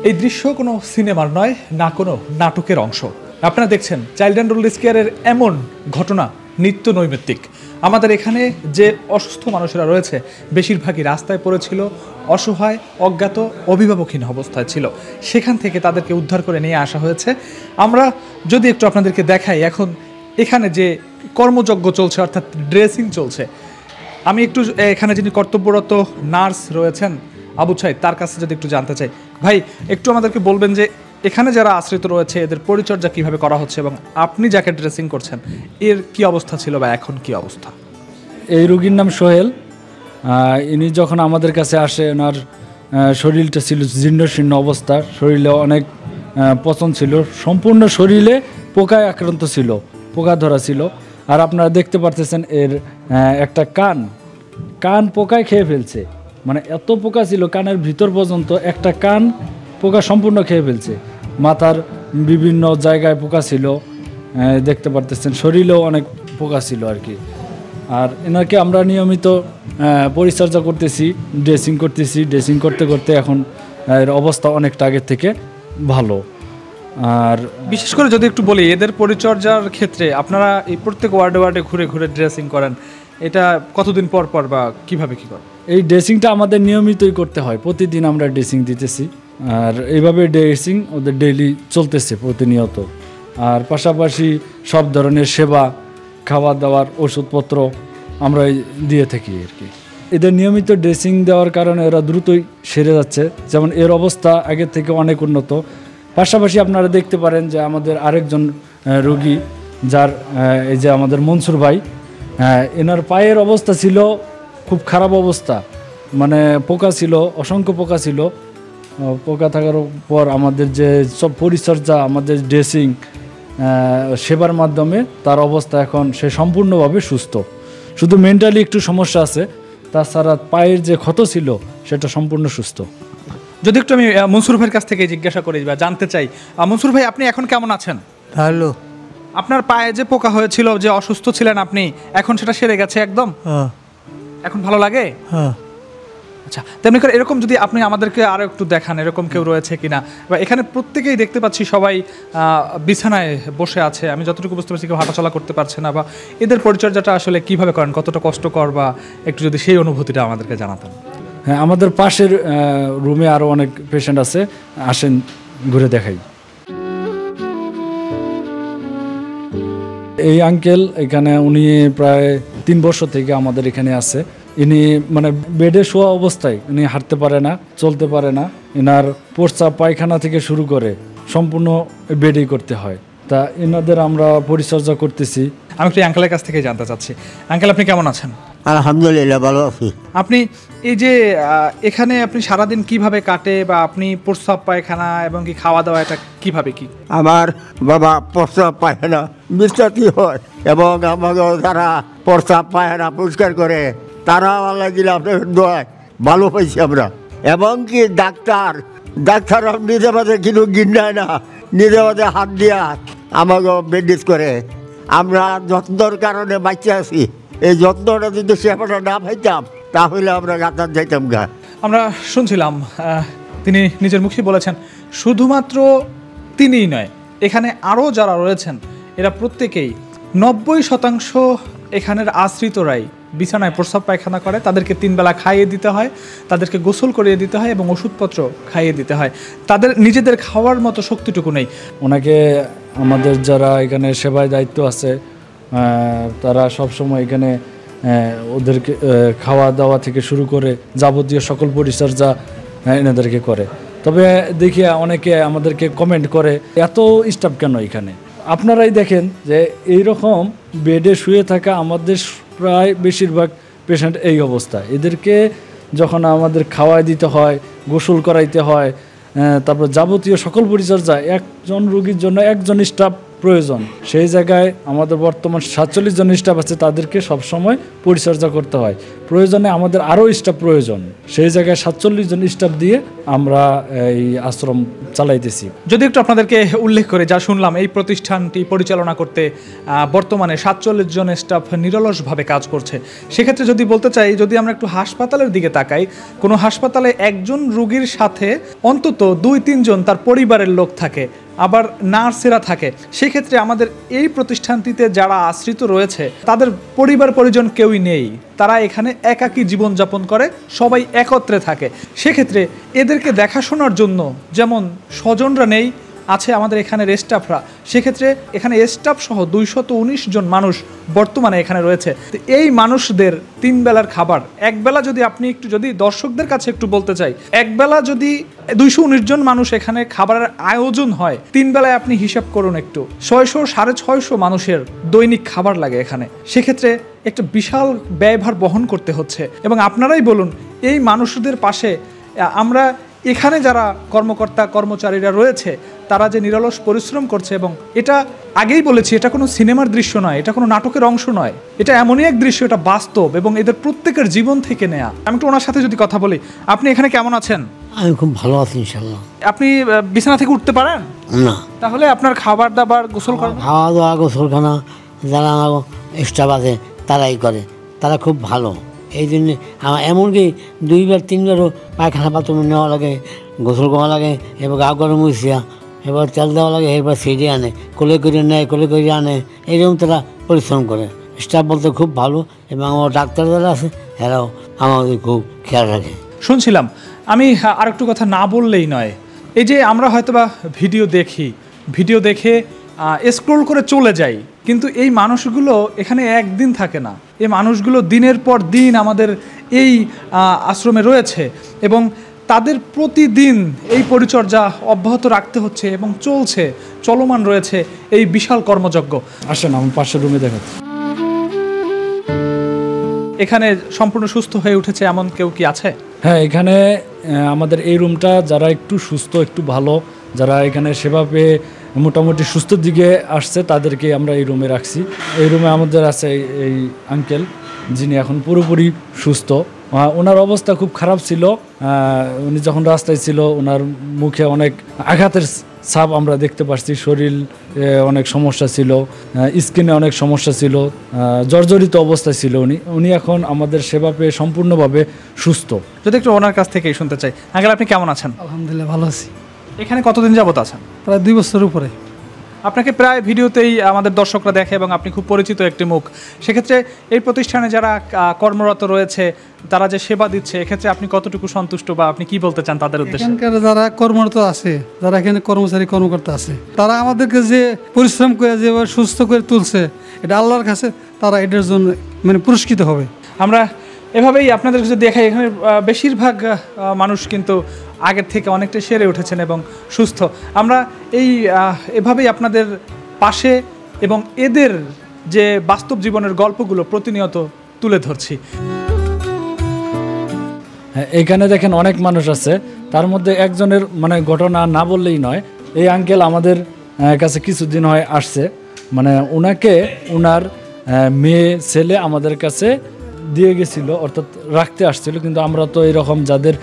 এই দৃশ্য কোনো সিনেমার নয়, না কোনো নাটকের অংশ। আপনারা দেখছেন চাইল্ড অ্যান্ড ওল্ড এজ কেয়ারের এমন ঘটনা নিত্য নৈমিত্তিক। আমাদের এখানে যে অসুস্থ মানুষেরা রয়েছে বেশিরভাগই রাস্তায় পড়েছিল, অসহায়, অজ্ঞাত, অভিভাবকহীন অবস্থায় ছিল। সেখান থেকে তাদেরকে উদ্ধার করে নিয়ে আসা হয়েছে। আমরা যদি একটু আপনাদেরকে দেখাই, এখন এখানে যে কর্মযজ্ঞ চলছে, অর্থাৎ ড্রেসিং চলছে, আমি একটু এখানে যিনি কর্তব্যরত নার্স রয়েছেন আবু ছাইদ, তার কাছে যদি একটু জানতে চাই। ভাই, একটু আমাদেরকে বলবেন যে এখানে যারা আশ্রিত রয়েছে এদের পরিচর্যা কিভাবে করা হচ্ছে, এবং আপনি যাকে ড্রেসিং করছেন এর কি অবস্থা ছিল বা এখন কি অবস্থা? এই রোগীর নাম সোহেল। ইনি যখন আমাদের কাছে আসে, ওনার শরীরটা ছিল জীর্ণশীর্ণ অবস্থা, শরীরে অনেক পচন ছিল, সম্পূর্ণ শরীরে পোকায় আক্রান্ত ছিল, পোকা ধরা ছিল। আর আপনারা দেখতে পারতেছেন এর একটা কান পোকায় খেয়ে ফেলছে, মানে এত পোকা ছিল কানের ভিতর পর্যন্ত, একটা কান পোকা সম্পূর্ণ খেয়ে ফেলছে। মাথার বিভিন্ন জায়গায় পোকা ছিল, দেখতে পারতেছেন শরীরেও অনেক পোকা ছিল আর কি। আর এনাকে আমরা নিয়মিত পরিচর্যা করতেছি, ড্রেসিং করতে করতে এখন এর অবস্থা অনেকটা আগের থেকে ভালো। আর বিশেষ করে যদি একটু বলি, এদের পরিচর্যার ক্ষেত্রে আপনারা এই প্রত্যেক ওয়ার্ডে ঘুরে ঘুরে ড্রেসিং করেন, এটা কতদিন পর পর বা কিভাবে কি করেন? এই ড্রেসিংটা আমাদের নিয়মিতই করতে হয়, প্রতিদিন আমরা ড্রেসিং দিতেছি। আর এইভাবে ড্রেসিং ওদের ডেইলি চলতেছে প্রতিনিয়ত। আর পাশাপাশি সব ধরনের সেবা, খাওয়া দাওয়ার, ওষুধপত্র আমরা দিয়ে থাকি আর কি। এদের নিয়মিত ড্রেসিং দেওয়ার কারণে এরা দ্রুতই সেরে যাচ্ছে, যেমন এর অবস্থা আগের থেকে অনেক উন্নত। পাশাপাশি আপনারা দেখতে পারেন যে আমাদের আরেকজন রোগী, যার এই যে আমাদের মনসুর ভাই, এনার পায়ের অবস্থা ছিল খুব খারাপ অবস্থা, মানে পোকা ছিল, অসংখ্য পোকা ছিল। পোকা থাকার পর আমাদের যে সব পরিচর্যা, আমাদের ড্রেসিং, সেবার মাধ্যমে তার অবস্থা এখন সে সম্পূর্ণভাবে সুস্থ। শুধু মেন্টালি একটু সমস্যা আছে, তাছাড়া পায়ের যে ক্ষত ছিল সেটা সম্পূর্ণ সুস্থ। যদি একটু আমি মনসুর ভাইয়ের কাছ থেকে জিজ্ঞাসা করি বা জানতে চাই, মনসুর ভাই আপনি এখন কেমন আছেন? ভালো। আপনার পায়ে যে পোকা হয়েছিল, যে অসুস্থ ছিলেন আপনি, এখন সেটা সেরে গেছে একদম? এখন ভালো লাগে? আচ্ছা, তেমনি করে এরকম যদি আপনি আমাদেরকে আরো একটু দেখান, এরকম কেউ রয়েছে কিনা, বা এখানে প্রত্যেকেই দেখতে পাচ্ছি সবাই বিছানায় বসে আছে, আমি যতটুকু বুঝতে পারছি কেউ হাঁটাচলা করতে পারছে না, বা এদের পরিচর্যাটা আসলে কিভাবে করেন, কতটা কষ্টকর, বা একটু যদি সেই অনুভূতিটা আমাদেরকে জানাতেন। হ্যাঁ, আমাদের পাশের রুমে আরও অনেক পেশেন্ট আছে, আসেন ঘুরে দেখাই। এই আঙ্কেল এখানে, উনি প্রায় 3 বছর থেকে আমাদের এখানে আছে। ইনি মানে বেডে শোয়া অবস্থায়, উনি হাঁটতে পারে না, চলতে পারে না। এনার প্রস্রাব পায়খানা থেকে শুরু করে সম্পূর্ণ বেডেই করতে হয়। তা এনাদের আমরা পরিচর্যা করতেছি। আমি একটু আঙ্কেলের কাছ থেকে জানতে চাচ্ছি, আঙ্কেল আপনি কেমন আছেন? আলহামদুলিল্লাহ, ভালো আছি। আপনি এই যে এখানে আপনি সারাদিন কিভাবে কাটে, বা আপনি প্রস্রাব পায়খানা এবং কি খাওয়া দাওয়া এটা কিভাবে কি? আমার বাবা প্রস্রাব পায়খানা বিশ্রাতি হয়, এবং আমাকে যারা প্রস্রাব পায়খানা পরিষ্কার করে তারা আল্লাহ দিলে আপনার দোয়ায় ভালো পাইছি আমরা। এবং কি ডাক্তার নিজে মাঝে কিন্তু গিন্নায় না, নিজে মাঝে হাত দিয়া আমাকে ব্যান্ডেজ করে। আমরা যত্নর কারণে বাচ্চা আছি, এই যত্নটা যদি সেবাটা না পাইতাম তাহলে আমরা গাতার যাইতাম গা। আমরা শুনছিলাম তিনি নিজের মুখে বলেছেন, শুধুমাত্র তিনিই নয়, এখানে আরও যারা রয়েছেন এরা প্রত্যেকেই 90% এখানের আশ্রিতরাই বিছানায় প্রস্রাব পায়খানা করে। তাদেরকে 3 বেলা খাইয়ে দিতে হয়, তাদেরকে গোসল করিয়ে দিতে হয় এবং ওষুধপত্র খাইয়ে দিতে হয়। তাদের নিজেদের খাওয়ার মতো শক্তিটুকু নেই। ওনাকে আমাদের যারা এখানে সেবায় দায়িত্ব আছে, তারা সবসময় এখানে ওদেরকে খাওয়া দাওয়া থেকে শুরু করে যাবতীয় সকল পরিচর্যা এনাদেরকে করে। তবে দেখি অনেকে আমাদেরকে কমেন্ট করে, এত স্টাফ কেন এখানে? আপনারাই দেখেন যে এইরকম বেডে শুয়ে থাকা আমাদের প্রায় বেশিরভাগ পেশেন্ট এই অবস্থা। এদেরকে যখন আমাদের খাওয়াই দিতে হয়, গোসল করাইতে হয়, তারপর যাবতীয় সকল পরিচর্যা, একজন রোগীর জন্য একজন স্টাফ প্রয়োজন, সেই জায়গায় আমাদের বর্তমান 47 জন স্টাফ আছে, তাদেরকে সবসময় পরিচর্যা করতে হয়। প্রয়োজনে আমাদের আরও স্টাফ প্রয়োজন, সেই জায়গায় 47 জন স্টাফ দিয়ে আমরা এই আশ্রম চালাইতেছি। যদি একটু আপনাদেরকে উল্লেখ করে যা শুনলাম, এই প্রতিষ্ঠানটি পরিচালনা করতে বর্তমানে 47 জন স্টাফ নিরলসভাবে কাজ করছে। সেক্ষেত্রে যদি বলতে চাই, যদি আমরা একটু হাসপাতালের দিকে তাকাই, কোনো হাসপাতালে একজন রোগীর সাথে অন্তত 2-3 জন তার পরিবারের লোক থাকে, আবার নার্সেরা থাকে। সেক্ষেত্রে আমাদের এই প্রতিষ্ঠানটিতে যারা আশ্রিত রয়েছে তাদের পরিবার পরিজন কেউই নেই, তারা এখানে একাকী জীবনযাপন করে, সবাই একত্রে থাকে। সেক্ষেত্রে এদেরকে দেখাশোনার জন্য যেমন স্বজনরা নেই, আছে আমাদের এখানে স্টাফরা। সেক্ষেত্রে এখানে স্টাফ সহ 219 জন মানুষ বর্তমানে এখানে রয়েছে। তো এই মানুষদের 3 বেলার খাবার, একবেলা যদি আপনি একটু যদি দর্শকদের কাছে একটু বলতে চাই, একবেলা যদি 219 জন মানুষ এখানে খাবারের আয়োজন হয়, 3 বেলায় আপনি হিসাব করুন একটু, 600-650 মানুষের দৈনিক খাবার লাগে এখানে। সেক্ষেত্রে একটা বিশাল ব্যয়ভার বহন করতে হচ্ছে। এবং আপনারাই বলুন, এই মানুষদের পাশে আমরা এখানে যারা কর্মকর্তা কর্মচারীরা রয়েছে তারা যে নিরলস পরিশ্রম করছে, এবং এটা আগেই বলেছি, এটা কোনো সিনেমার দৃশ্য নয়, এটা কোনো নাটকের অংশ নয়, এটা এমনই এক দৃশ্য, এটা বাস্তব এবং এদের প্রত্যেকের জীবন থেকে নেয়া। আমি একটু ওনার সাথে যদি কথা বলি, আপনি এখানে কেমন আছেন? আমি খুব ভালো আছি ইনশাল্লাহ। আপনি বিছানা থেকে উঠতে পারেন না? তাহলে আপনার খাবার দাবার, গোসল করা, খাওয়া দাওয়া, গোসলখানা যারা আমার স্টাফ আছে তারাই করে, তারা খুব ভালো। এই জন্যে আমার এমনকি 2-3বারও পায়খানা বাথরুমে নেওয়া লাগে, গোসল করা লাগে, এবার গা গরম হয়েছিয়া, এবার তেল দেওয়া লাগে, এবার সিঁড়ি আনে, কোলে করে নেয়, কোলে করে আনে, এইরকম তারা পরিশ্রম করে। স্টাফ বলতে খুব ভালো, এবং আমার ডাক্তার যারা আছে এরাও আমাদের খুব খেয়াল রাখে। শুনছিলাম। আমি আরেকটু কথা না বললেই নয়, এই যে আমরা হয়তোবা ভিডিও দেখি, ভিডিও দেখে স্ক্রোল করে চলে যাই, কিন্তু এই মানুষগুলো এখানে একদিন থাকে না। এই মানুষগুলো দিনের পর দিন আমাদের এই আশ্রমে রয়েছে, এবং তাদের প্রতিদিন এই পরিচর্যা অব্যাহত রাখতে হচ্ছে এবং চলছে, চলমান রয়েছে এই বিশাল কর্মযজ্ঞ। আসেন আমার পাশের রুমে দেখাচ্ছি। এখানে সম্পূর্ণ সুস্থ হয়ে উঠেছে এমন কেউ কি আছে? হ্যাঁ, এখানে আমাদের এই রুমটা যারা একটু সুস্থ, একটু ভালো, যারা এখানে সেবা পেয়ে মোটামুটি সুস্থর দিকে আসছে, তাদেরকে আমরা এই রুমে রাখছি। এই রুমে আমাদের আছে এই আঙ্কেল, যিনি এখন পুরোপুরি সুস্থ। ওনার অবস্থা খুব খারাপ ছিল, উনি যখন রাস্তায় ছিল ওনার মুখে অনেক আঘাতের ছাপ আমরা দেখতে পাচ্ছি, শরীর অনেক সমস্যা ছিল, স্কিনে অনেক সমস্যা ছিল, জর্জরিত অবস্থায় ছিল উনি এখন আমাদের সেবা পেয়ে সম্পূর্ণভাবে সুস্থ। যদি একটু ওনার কাছ থেকেই শুনতে চাই, আঙ্কেল আপনি কেমন আছেন? আলহামদুলিল্লাহ ভালো আছি। এখানে কতদিন যাবত আছেন? প্রায় 2 বছর উপরে। আপনাকে প্রায় ভিডিওতেই আমাদের দর্শকরা দেখে এবং আপনি খুব পরিচিত একটি মুখ। সেক্ষেত্রে এই প্রতিষ্ঠানে যারা কর্মরত রয়েছে, তারা যে সেবা দিচ্ছে, এক্ষেত্রে আপনি কতটুকু সন্তুষ্ট বা আপনি কি বলতে চান তাদের উদ্দেশ্যে? এখানকার যারা কর্মরত আছে, যারা এখানে কর্মচারী কর্মকর্তা আছে, তারা আমাদেরকে যে পরিশ্রম করে যেভাবে সুস্থ করে তুলছে, এটা আল্লাহর কাছে তারা এটার জন্য মানে পুরস্কৃত হবে। আমরা এভাবেই আপনাদের কাছে দেখাই, এখানে বেশিরভাগ মানুষ কিন্তু আগের থেকে অনেকটা সেরে উঠেছেন এবং সুস্থ। আমরা এভাবেই আপনাদের পাশে এবং এদের যে বাস্তব জীবনের গল্পগুলো প্রতিনিয়ত তুলে ধরছি। এখানে দেখেন অনেক মানুষ আছে, তার মধ্যে একজনের মানে ঘটনা না বললেই নয়। এই আঙ্কেল আমাদের কাছে কিছুদিন হয় আসছে, মানে ওনাকে ওনার মেয়ে ছেলে আমাদের কাছে দিয়ে গেছিল, অর্থাৎ রাখতে আসছিল। কিন্তু আমরা তো এরকম যাদের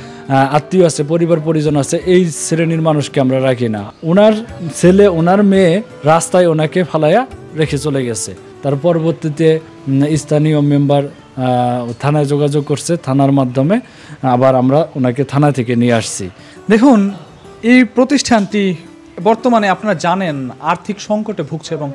আত্মীয় আছে, পরিবার পরিজন আছে, এই শ্রেণীর মানুষকে আমরা রাখি না। ওনার ছেলে ওনার মেয়ে রাস্তায় ওনাকে ফালাইয়া রেখে চলে গেছে। তার পরবর্তীতে স্থানীয় মেম্বার থানায় যোগাযোগ করছে, থানার মাধ্যমে আবার আমরা ওনাকে থানা থেকে নিয়ে আসছি। দেখুন, এই প্রতিষ্ঠানটি বর্তমানে আপনারা জানেন আর্থিক সংকটে ভুগছে এবং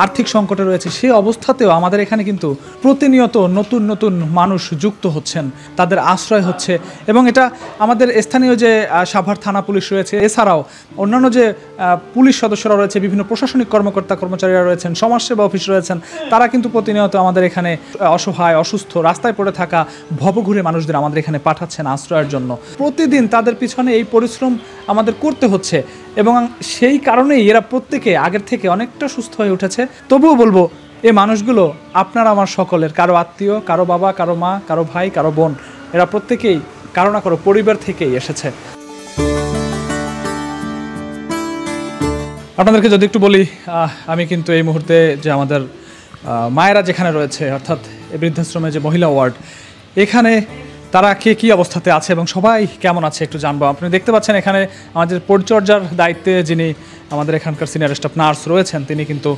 আর্থিক সংকটে রয়েছে। সেই অবস্থাতেও আমাদের এখানে কিন্তু প্রতিনিয়ত নতুন নতুন মানুষ যুক্ত হচ্ছেন, তাদের আশ্রয় হচ্ছে। এবং এটা আমাদের স্থানীয় যে সাভার থানা পুলিশ রয়েছে, এছাড়াও অন্যান্য যে পুলিশ সদস্যরা রয়েছে, বিভিন্ন প্রশাসনিক কর্মকর্তা কর্মচারীরা রয়েছেন, সমাজসেবা অফিস রয়েছেন, তারা কিন্তু প্রতিনিয়ত আমাদের এখানে অসহায়, অসুস্থ, রাস্তায় পড়ে থাকা ভবঘুরে মানুষদের আমাদের এখানে পাঠাচ্ছেন আশ্রয়ের জন্য। প্রতিদিন তাদের পিছনে এই পরিশ্রম আমাদের করতে হচ্ছে এবং সেই কারণেই এরা প্রত্যেকে আগের থেকে অনেকটা সুস্থ হয়ে উঠেছে। তবুও বলবো, এই মানুষগুলো আপনার আমার সকলের, কারো আত্মীয়, কারো বাবা, কারো মা, কারো ভাই, কারো বোন, এরা প্রত্যেকেই কারো না কারো পরিবার থেকেই এসেছে। আপনাদেরকে যদি একটু বলি, আমি কিন্তু এই মুহূর্তে যে আমাদের মায়েরা যেখানে রয়েছে, অর্থাৎ এই বৃদ্ধাশ্রমে যে মহিলা ওয়ার্ড, এখানে তারা কে কী অবস্থাতে আছে এবং সবাই কেমন আছে একটু জানবো। আপনি দেখতে পাচ্ছেন এখানে আমাদের পরিচর্যার দায়িত্বে যিনি আমাদের এখানকার সিনিয়র স্টাফ নার্স রয়েছেন, তিনি কিন্তু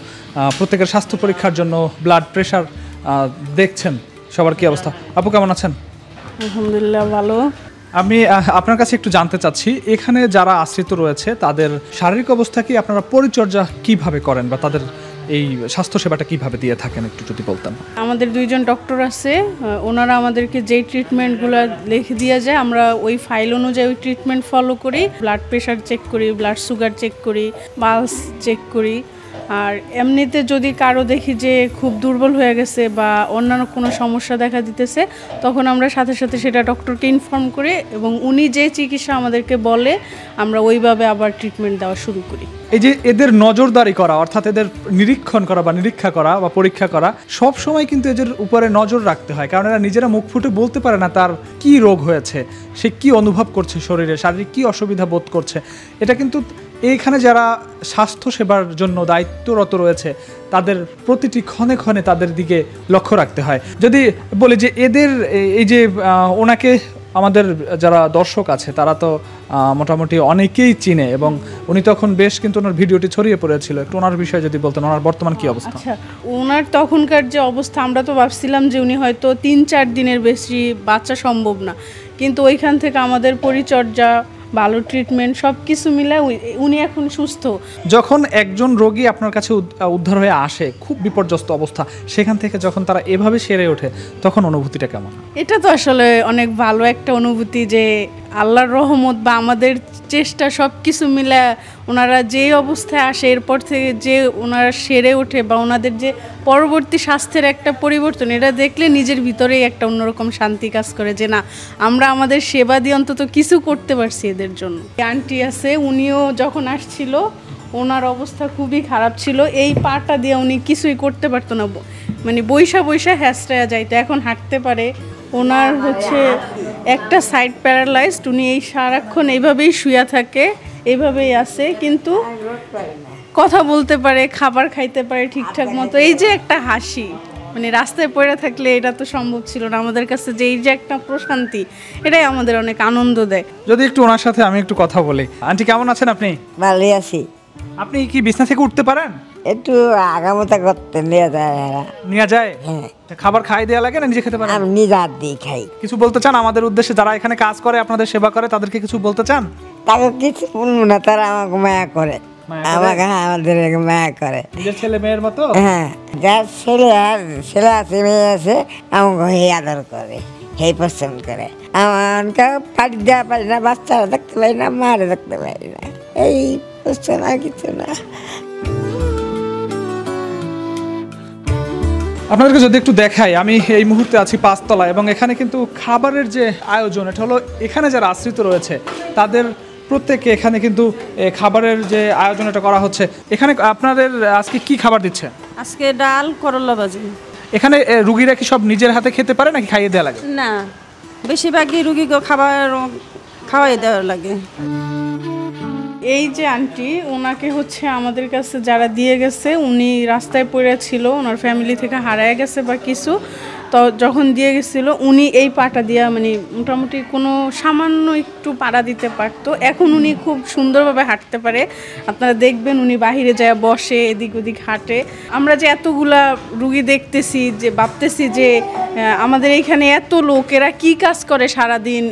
প্রত্যেকের স্বাস্থ্য পরীক্ষার জন্য ব্লাড প্রেশার দেখছেন সবার কী অবস্থা। আপু কেমন আছেন? আলহামদুলিল্লাহ ভালো। আমি আপনার কাছে একটু জানতে চাচ্ছি, এখানে যারা আশ্রিত রয়েছে তাদের শারীরিক অবস্থা কি, আপনারা পরিচর্যা কিভাবে করেন বা তাদের এই স্বাস্থ্য সেবাটা কিভাবে দিয়ে থাকেন একটু যদি বলতেন। আমাদের 2 জন ডক্টর আছে, ওনারা আমাদেরকে যেই ট্রিটমেন্টগুলো লিখে দিয়ে যায় আমরা ওই ফাইল অনুযায়ী ওই ট্রিটমেন্ট ফলো করি। ব্লাড প্রেশার চেক করি, ব্লাড সুগার চেক করি, পালস চেক করি। আর এমনিতে যদি কারো দেখি যে খুব দুর্বল হয়ে গেছে বা অন্যান্য কোনো সমস্যা দেখা দিতেছে, তখন আমরা সাথে সাথে সেটা ডক্টরকে ইনফর্ম করি এবং উনি যে চিকিৎসা আমাদেরকে বলে আমরা ওইভাবে আবার ট্রিটমেন্ট দেওয়া শুরু করি। এই যে এদের নজরদারি করা, অর্থাৎ এদের নিরীক্ষণ করা বা নিরীক্ষা করা বা পরীক্ষা করা, সব সময় কিন্তু এদের উপরে নজর রাখতে হয়, কারণ এরা নিজেরা মুখ ফুটে বলতে পারে না তার কি রোগ হয়েছে, সে কি অনুভব করছে শরীরে, শারীরিক কি অসুবিধা বোধ করছে। এটা কিন্তু এইখানে যারা স্বাস্থ্য সেবার জন্য দায়িত্বরত রয়েছে তাদের প্রতিটি ক্ষণে ক্ষণে তাদের দিকে লক্ষ্য রাখতে হয়। যদি বলি যে এদের এই যে ওনাকে আমাদের যারা দর্শক আছে তারা তো মোটামুটি অনেকেই চিনে এবং উনি তখন বেশ কিন্তু ওনার ভিডিওটি ছড়িয়ে পড়েছিল, একটু ওনার বিষয়ে যদি বলতেন, ওনার বর্তমান কি অবস্থা? আচ্ছা, ওনার তখনকার যে অবস্থা আমরা তো ভাবছিলাম যে উনি হয়তো 3-4 দিনের বেশি বাচ্চা সম্ভব না, কিন্তু ওইখান থেকে আমাদের পরিচর্যা, ভালো ট্রিটমেন্ট সব কিছু মিলে উনি এখন সুস্থ। যখন একজন রোগী আপনার কাছে উদ্ধার হয়ে আসে খুব বিপর্যস্ত অবস্থা, সেখান থেকে যখন তারা এভাবে সেরে ওঠে তখন অনুভূতিটা কেমন? এটা তো আসলে অনেক ভালো একটা অনুভূতি যে আল্লাহর রহমত বা আমাদের চেষ্টা সব কিছু মিলে ওনারা যে অবস্থায় আসে এরপর থেকে যে ওনারা সেরে ওঠে বা ওনাদের যে পরবর্তী স্বাস্থ্যের একটা পরিবর্তন, এটা দেখলে নিজের ভিতরেই একটা অন্যরকম শান্তি কাজ করে যে না, আমরা আমাদের সেবা দিয়ে অন্তত কিছু করতে পারছি এদের জন্য। আন্টি আছে, উনিও যখন আসছিল ওনার অবস্থা খুবই খারাপ ছিল, এই পাটা দিয়ে উনি কিছুই করতে পারতো না, মানে বৈশা হ্যাঁচড়ায়া যাইতো, এখন হাঁটতে পারে। ওনার হচ্ছে একটা সাইড প্যারালাইজড, উনি এই সারাক্ষণ এইভাবেই শুয়ে থাকে, এইভাবেই আছে, কিন্তু কথা বলতে পারে, খাবার খাইতে পারে ঠিকঠাক মতো। এই যে একটা হাসি, মানে রাস্তায় পড়ে থাকলে এটা তো সম্ভব ছিল না আমাদের কাছে, যে এই যে একটা প্রশান্তি, এটাই আমাদের অনেক আনন্দ দেয়। যদি একটু ওনার সাথে আমি একটু কথা বলি। আন্টি কেমন আছেন আপনি? ভালোই আছি। আপনি কি বিছনা থেকে উঠতে পারেন? একটু আগামতা করতে নিয়ে যায়। নিয়ে যায়? হ্যাঁ। খাবার খাই দেওয়া লাগে না নিজে খেতে পারেন? আমি নিজে হাত দিয়ে খাই। কিছু বলতে চান আমাদের উদ্দেশ্যে, যারা এখানে কাজ করে আপনাদের সেবা করে, তাদেরকে কিছু বলতে চান? তাকে কিছু বলবো না, তারা আমাকে মায়া করে, আমাকে আমাদের মায়া করে নিজের ছেলে মেয়ের মতো। হ্যাঁ, যার ছেলে আছে, মেয়ে আছে, আমাকে হে আদর করে, হে পছন্দ করে। আমাকে পাটি দেওয়া পারি না, বাচ্চারা দেখতে পারি না, মারে দেখতে পারি না, এই বুঝছো না, কিছু না। আপনাদেরকে যদি একটু দেখাই, আমি এই মুহূর্তে আছি 5 তলায় এবং এখানে কিন্তু খাবারের যে আয়োজন, এটা হলো এখানে যারা আশ্রিত রয়েছে তাদের প্রত্যেকে এখানে কিন্তু খাবারের যে আয়োজন এটা করা হচ্ছে। এখানে আপনাদের আজকে কি খাবার দিচ্ছে? আজকে ডাল, করলা ভাজি। এখানে রুগীরা কি সব নিজের হাতে খেতে পারে নাকি খাইয়ে দেওয়া লাগে? না, বেশিরভাগই রুগীকে খাওয়াই দেওয়া লাগে। এই যে আন্টি, ওনাকে হচ্ছে আমাদের কাছে যারা দিয়ে গেছে, উনি রাস্তায় পড়ে ছিল, ওনার ফ্যামিলি থেকে হারায় গেছে বা কিছু, তো যখন দিয়ে গেছিল উনি এই পাটা দিয়া মানে মোটামুটি কোনো সামান্য একটু পাড়া দিতে পারতো। এখন উনি খুব সুন্দরভাবে হাঁটতে পারে, আপনারা দেখবেন উনি বাহিরে যায়, বসে, এদিক ওদিক হাঁটে। আমরা যে এতগুলা রুগী দেখতেছি, যে ভাবতেছি যে আমাদের এইখানে এত লোক, এরা কি কাজ করে সারাদিন,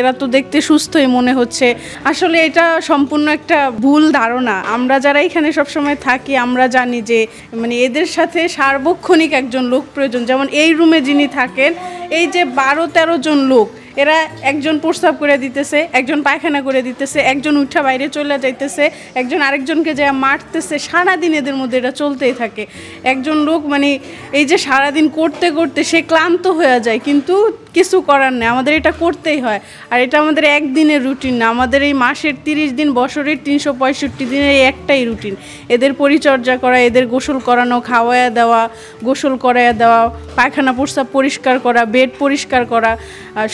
এরা তো দেখতে সুস্থই মনে হচ্ছে। আসলে এটা সম্পূর্ণ একটা ভুল ধারণা। আমরা যারা এখানে সবসময় থাকি আমরা জানি যে মানে এদের সাথে সার্বক্ষণিক একজন লোক প্রয়োজন। যেমন এই রুমে যিনি থাকেন, এই যে 12-13 জন লোক, এরা একজন প্রস্রাব করে দিতেছে, একজন পায়খানা করে দিতেছে, একজন উঠা বাইরে চলে যাইতেছে, একজন আরেকজনকে যা মারতেছে, সারাদিন এদের মধ্যে এটা চলতেই থাকে। একজন লোক মানে এই যে সারাদিন করতে করতে সে ক্লান্ত হয়ে যায়, কিন্তু কিছু করার নেই, আমাদের এটা করতেই হয়। আর এটা আমাদের একদিনের রুটিন না, আমাদের এই মাসের 30 দিন, বছরের 365 দিনের এই একটাই রুটিন। এদের পরিচর্যা করা, এদের গোসল করানো, খাওয়ায়া দেওয়া, গোসল করায়া দেওয়া, পায়খানা প্রস্রাব পরিষ্কার করা, বেড পরিষ্কার করা।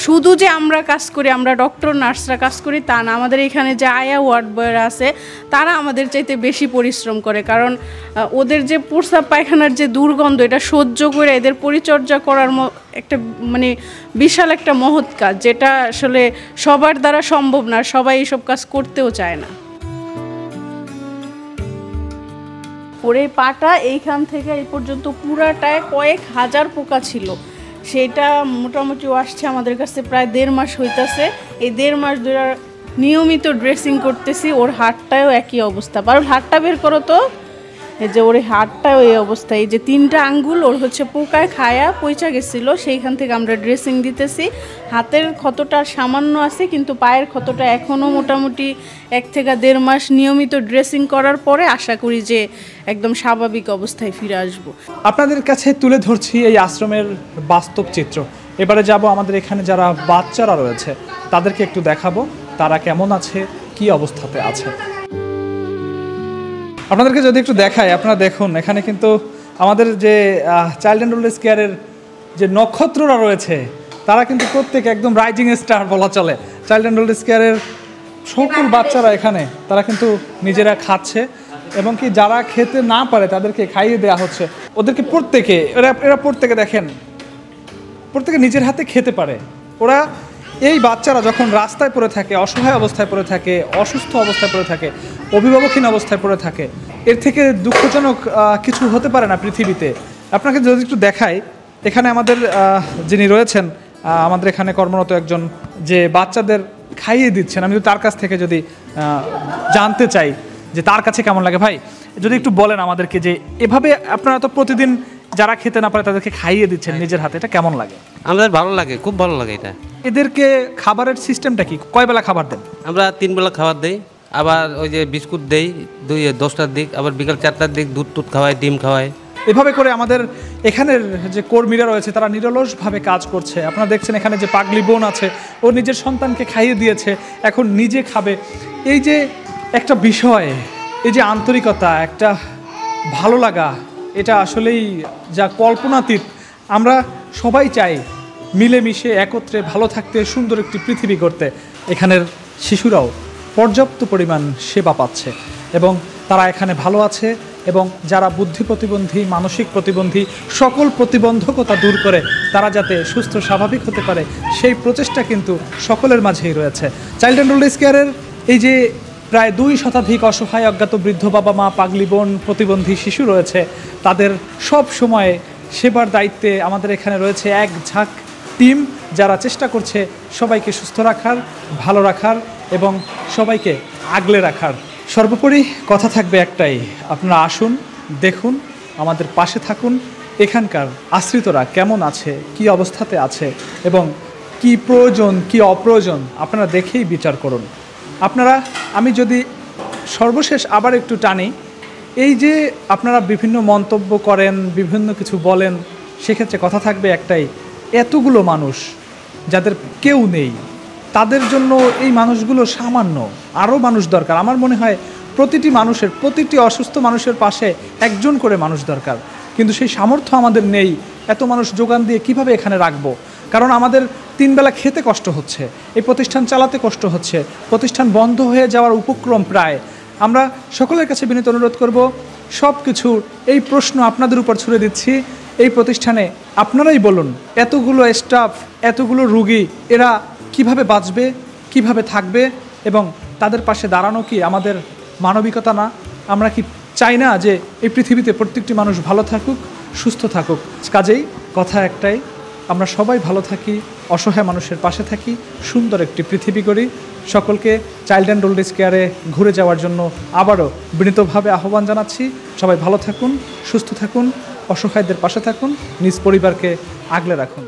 শুধু যে আমরা কাজ করি, আমরা ডক্টর নার্সরা কাজ করি তা না, আমাদের এখানে যে আয়া ওয়ার্ড বয়রা আছে তারা আমাদের চাইতে বেশি পরিশ্রম করে। কারণ ওদের যে প্রস্রাব পায়খানার যে দুর্গন্ধ, এটা সহ্য করে এদের পরিচর্যা করার একটা মানে বিশাল একটা মহৎ কাজ, যেটা আসলে সবার দ্বারা সম্ভব না, সবাই এইসব কাজ করতেও চায় না। ওর এই পাটা এইখান থেকে এই পর্যন্ত পুরাটায় কয়েক হাজার পোকা ছিল, সেটা মোটামুটি আসছে আমাদের কাছে প্রায় 1.5 মাস হইতাছে। এই 1.5 মাস ধরে নিয়মিত ড্রেসিং করতেছি। ওর হাতটাও একই অবস্থা, কারণ হাতটা বের করো তো, এই যে ওর হাতটাও এই অবস্থা। এই যে 3টা আঙ্গুল ওর হচ্ছে পোকায় খায়া পয়চা গেছিলো, সেইখান থেকে আমরা ড্রেসিং দিতেছি। হাতের ক্ষতটা সামান্য আছে, কিন্তু পায়ের ক্ষতটা এখনও মোটামুটি 1 থেকে 1.5 মাস নিয়মিত ড্রেসিং করার পরে আশা করি যে একদম স্বাভাবিক অবস্থায় ফিরে আসবো। আপনাদের কাছে তুলে ধরছি এই আশ্রমের বাস্তব চিত্র। এবারে যাব আমাদের এখানে যারা বাচ্চারা রয়েছে তাদেরকে একটু দেখাবো তারা কেমন আছে, কি অবস্থাতে আছে। আপনাদেরকে যদি একটু দেখাই, আপনারা দেখুন এখানে কিন্তু আমাদের যে চাইল্ড অ্যান্ড ওল্ড এজ কেয়ারের যে নক্ষত্ররা রয়েছে তারা কিন্তু প্রত্যেকে একদম রাইজিং স্টার বলা চলে। চাইল্ড অ্যান্ড ওল্ড এজ কেয়ারের সকল বাচ্চারা এখানে তারা কিন্তু নিজেরা খাচ্ছে, এবং কি যারা খেতে না পারে তাদেরকে খাইয়ে দেওয়া হচ্ছে। ওদেরকে প্রত্যেকে এরা প্রত্যেকে দেখেন প্রত্যেকে নিজের হাতে খেতে পারে। ওরা এই বাচ্চারা যখন রাস্তায় পড়ে থাকে, অসহায় অবস্থায় পড়ে থাকে, অসুস্থ অবস্থায় পড়ে থাকে, অভিভাবকহীন অবস্থায় পড়ে থাকে, এর থেকে দুঃখজনক কিছু হতে পারে না পৃথিবীতে। আপনাকে যদি একটু দেখাই, এখানে আমাদের যিনি রয়েছেন আমাদের এখানে কর্মরত একজন যে বাচ্চাদের খাইয়ে দিচ্ছেন, আমি তার কাছ থেকে যদি জানতে চাই যে তার কাছে কেমন লাগে। ভাই যদি একটু বলেন আমাদেরকে যে এভাবে আপনারা তো প্রতিদিন যারা খেতে না পারে তাদেরকে খাইয়ে দিচ্ছেন নিজের হাতে, এটা কেমন লাগে? আমাদের ভালো লাগে, খুব ভালো লাগে এটা। এদেরকে খাবারের সিস্টেমটা কি, কয় বেলা খাবার দেন? আমরা 3 বেলা খাবার দেই, আবার ওই যে বিস্কুট দেই 10টার দিক, আবার বিকাল 4টার দিক দুধ খাওয়াই, ডিম খাওয়াই। এভাবে করে আমাদের এখানের যে কর্মীরা রয়েছে তারা নিরলসভাবে কাজ করছে। আপনারা দেখছেন এখানে যে পাগলি বোন আছে, ও নিজের সন্তানকে খাইয়ে দিয়েছে, এখন নিজে খাবে। এই যে একটা বিষয়, এই যে আন্তরিকতা, একটা ভালো লাগা, এটা আসলেই যা কল্পনাতীত। আমরা সবাই চাই মিলেমিশে একত্রে ভালো থাকতে, সুন্দর একটি পৃথিবী করতে। এখানের শিশুরাও পর্যাপ্ত পরিমাণ সেবা পাচ্ছে এবং তারা এখানে ভালো আছে, এবং যারা বুদ্ধি প্রতিবন্ধী, মানসিক প্রতিবন্ধী, সকল প্রতিবন্ধকতা দূর করে তারা যাতে সুস্থ স্বাভাবিক হতে পারে সেই প্রচেষ্টা কিন্তু সকলের মাঝেই রয়েছে। চাইল্ড অ্যান্ড ওল্ড এজ কেয়ারের এই যে প্রায় 2 শতাধিক অসহায় অজ্ঞাত বৃদ্ধ বাবা মা, পাগলি বোন, প্রতিবন্ধী শিশু রয়েছে, তাদের সব সময় সেবার দায়িত্বে আমাদের এখানে রয়েছে এক ঝাঁক টিম, যারা চেষ্টা করছে সবাইকে সুস্থ রাখার, ভালো রাখার এবং সবাইকে আগলে রাখার। সর্বোপরি কথা থাকবে একটাই, আপনারা আসুন, দেখুন, আমাদের পাশে থাকুন। এখানকার আশ্রিতরা কেমন আছে, কি অবস্থাতে আছে এবং কি প্রয়োজন, কি অপ্রয়োজন আপনারা দেখেই বিচার করুন। আপনারা, আমি যদি সর্বশেষ আবার একটু টানি, এই যে আপনারা বিভিন্ন মন্তব্য করেন, বিভিন্ন কিছু বলেন, সেক্ষেত্রে কথা থাকবে একটাই, এতগুলো মানুষ যাদের কেউ নেই, তাদের জন্য এই মানুষগুলো সামান্য, আরও মানুষ দরকার। আমার মনে হয় প্রতিটি মানুষের, প্রতিটি অসুস্থ মানুষের পাশে একজন করে মানুষ দরকার, কিন্তু সেই সামর্থ্য আমাদের নেই। এত মানুষ যোগান দিয়ে কিভাবে এখানে রাখবো? কারণ আমাদের 3 বেলা খেতে কষ্ট হচ্ছে, এই প্রতিষ্ঠান চালাতে কষ্ট হচ্ছে, প্রতিষ্ঠান বন্ধ হয়ে যাওয়ার উপক্রম প্রায়। আমরা সকলের কাছে বিনীত অনুরোধ করব, সব কিছু এই প্রশ্ন আপনাদের উপর ছুড়ে দিচ্ছি, এই প্রতিষ্ঠানে আপনারাই বলুন, এতগুলো স্টাফ, এতগুলো রুগী, এরা কিভাবে বাঁচবে, কিভাবে থাকবে, এবং তাদের পাশে দাঁড়ানো কি আমাদের মানবিকতা না? আমরা কি চাই না যে এই পৃথিবীতে প্রত্যেকটি মানুষ ভালো থাকুক, সুস্থ থাকুক? কাজেই কথা একটাই, আমরা সবাই ভালো থাকি, অসহায় মানুষের পাশে থাকি, সুন্দর একটি পৃথিবী করি। সকলকে চাইল্ড অ্যান্ড ওল্ড এজ কেয়ারে ঘুরে যাওয়ার জন্য আবারও বিনীতভাবে আহ্বান জানাচ্ছি। সবাই ভালো থাকুন, সুস্থ থাকুন, অসহায়দের পাশে থাকুন, নিজ পরিবারকে আগলে রাখুন।